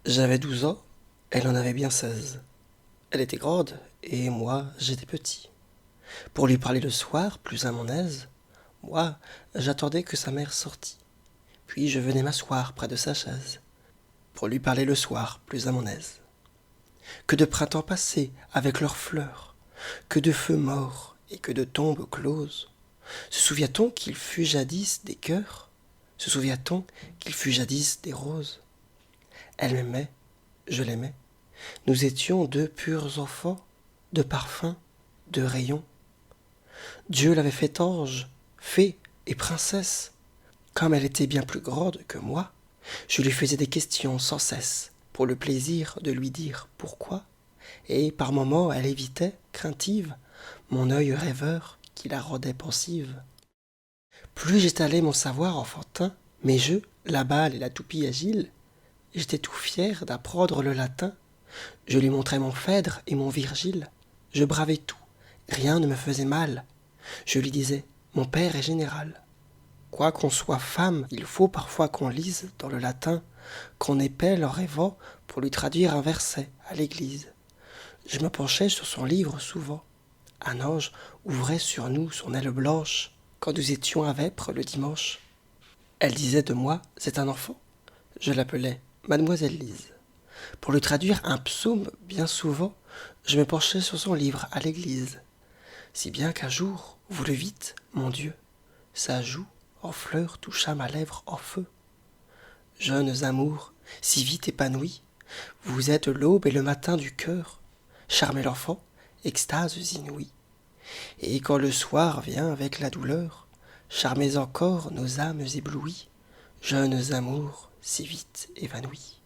J'avais 12 ans, elle en avait bien 16. Elle était grande, et moi, j'étais petit. Pour lui parler le soir, plus à mon aise, moi, j'attendais que sa mère sortît. Puis je venais m'asseoir près de sa chaise, pour lui parler le soir, plus à mon aise. Que de printemps passés avec leurs fleurs, que de feux morts et que de tombes closes. Se souvient-on qu'il fut jadis des cœurs? Se souvient-on qu'il fut jadis des roses? Elle m'aimait, je l'aimais. Nous étions deux purs enfants, de parfums, de rayons. Dieu l'avait fait ange, fée et princesse. Comme elle était bien plus grande que moi, je lui faisais des questions sans cesse, pour le plaisir de lui dire pourquoi, et par moments elle évitait, craintive, mon œil rêveur qui la rendait pensive. Plus j'étalais mon savoir enfantin, mes jeux, la balle et la toupie agile, j'étais tout fier d'apprendre le latin. Je lui montrais mon Phèdre et mon Virgile. Je bravais tout, rien ne me faisait mal. Je lui disais, mon père est général. Quoi qu'on soit femme, il faut parfois qu'on lise dans le latin, qu'on épelle en rêvant pour lui traduire un verset à l'église. Je me penchais sur son livre souvent. Un ange ouvrait sur nous son aile blanche quand nous étions à Vêpres le dimanche. Elle disait de moi, c'est un enfant. Je l'appelais Mademoiselle Lise. Pour lui traduire un psaume, bien souvent, je me penchais sur son livre à l'église. Si bien qu'un jour, vous le vîtes, mon Dieu, sa joue en fleurs toucha ma lèvre en feu. Jeunes amours, si vite épanouis, vous êtes l'aube et le matin du cœur. Charmez l'enfant, extases inouïes. Et quand le soir vient avec la douleur, charmez encore nos âmes éblouies, jeunes amours si vite évanouis.